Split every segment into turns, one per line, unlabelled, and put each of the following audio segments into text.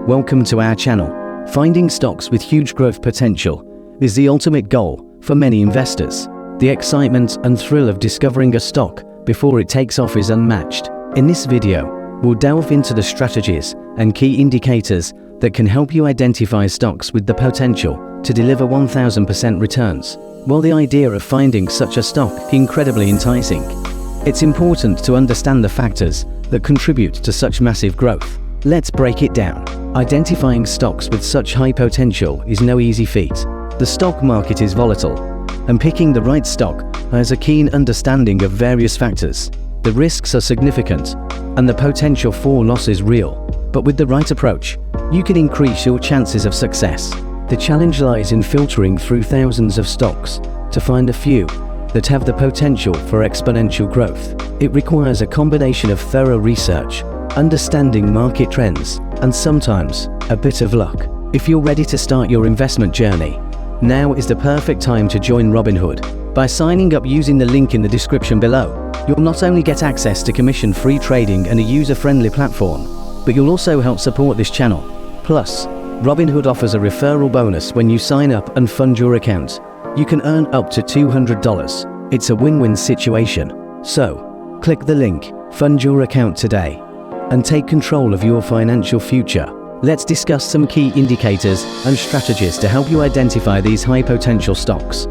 Welcome to our channel. Finding stocks with huge growth potential is the ultimate goal for many investors. The excitement and thrill of discovering a stock before it takes off is unmatched. In this video, we'll delve into the strategies and key indicators that can help you identify stocks with the potential to deliver 1000% returns. While the idea of finding such a stock is incredibly enticing, it's important to understand the factors that contribute to such massive growth. Let's break it down. Identifying stocks with such high potential is no easy feat. The stock market is volatile, and picking the right stock has a keen understanding of various factors. The risks are significant, and the potential for loss is real. But with the right approach, you can increase your chances of success. The challenge lies in filtering through thousands of stocks to find a few that have the potential for exponential growth. It requires a combination of thorough research, understanding market trends, and sometimes a bit of luck. If you're ready to start your investment journey, now is the perfect time to join Robinhood. By signing up using the link in the description below, you'll not only get access to commission-free trading and a user-friendly platform, but you'll also help support this channel. Plus, Robinhood offers a referral bonus when you sign up and fund your account. You can earn up to $200. It's a win-win situation. So, click the link, fund your account today, and take control of your financial future. Let's discuss some key indicators and strategies to help you identify these high-potential stocks.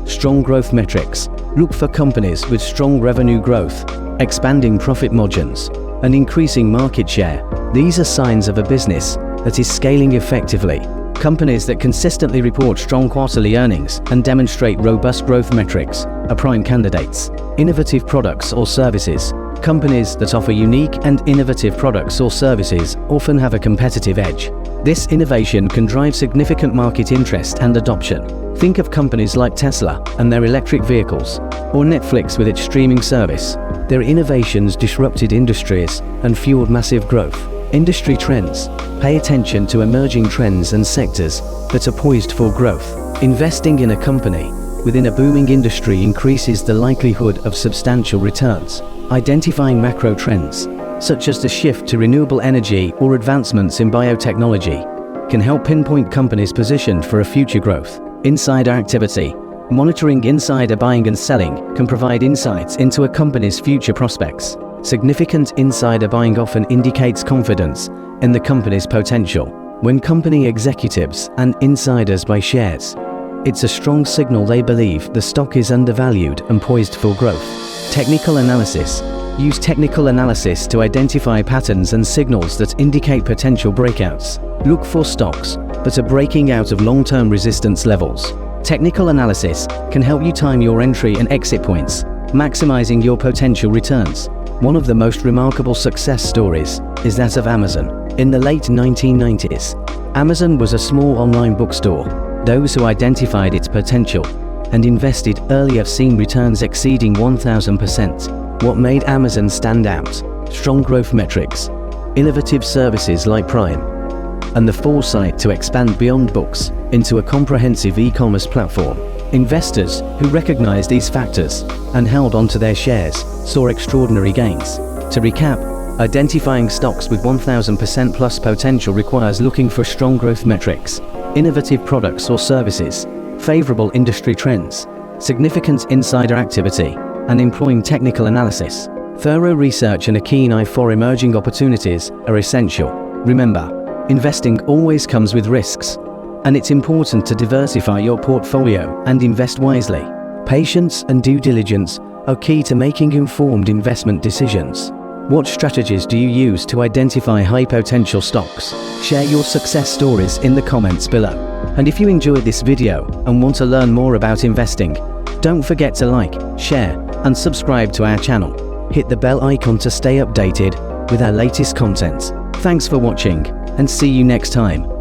Strong growth metrics. Look for companies with strong revenue growth, expanding profit margins, and increasing market share. These are signs of a business that is scaling effectively. Companies that consistently report strong quarterly earnings and demonstrate robust growth metrics are prime candidates. Innovative products or services. Companies that offer unique and innovative products or services often have a competitive edge. This innovation can drive significant market interest and adoption. Think of companies like Tesla and their electric vehicles, or Netflix with its streaming service. Their innovations disrupted industries and fueled massive growth. Industry trends. Pay attention to emerging trends and sectors that are poised for growth. Investing in a company within a booming industry increases the likelihood of substantial returns. Identifying macro trends, such as the shift to renewable energy or advancements in biotechnology, can help pinpoint companies positioned for a future growth. Insider activity. Monitoring insider buying and selling can provide insights into a company's future prospects. Significant insider buying often indicates confidence in the company's potential. When company executives and insiders buy shares, it's a strong signal they believe the stock is undervalued and poised for growth. Technical analysis. Use technical analysis to identify patterns and signals that indicate potential breakouts. Look for stocks that are breaking out of long-term resistance levels. Technical analysis can help you time your entry and exit points, maximizing your potential returns. One of the most remarkable success stories is that of Amazon. In the late 1990s, Amazon was a small online bookstore. Those who identified its potential and invested early have seen returns exceeding 1000%. What made Amazon stand out? Strong growth metrics, innovative services like Prime, and the foresight to expand beyond books into a comprehensive e-commerce platform. Investors who recognized these factors and held onto their shares saw extraordinary gains. To recap, identifying stocks with 1000% plus potential requires looking for strong growth metrics, innovative products or services, favorable industry trends, significant insider activity, and employing technical analysis. Thorough research and a keen eye for emerging opportunities are essential. Remember, investing always comes with risks, and it's important to diversify your portfolio and invest wisely. Patience and due diligence are key to making informed investment decisions. What strategies do you use to identify high-potential stocks? Share your success stories in the comments below. And if you enjoyed this video and want to learn more about investing, don't forget to like, share, and subscribe to our channel. Hit the bell icon to stay updated with our latest content. Thanks for watching, and see you next time.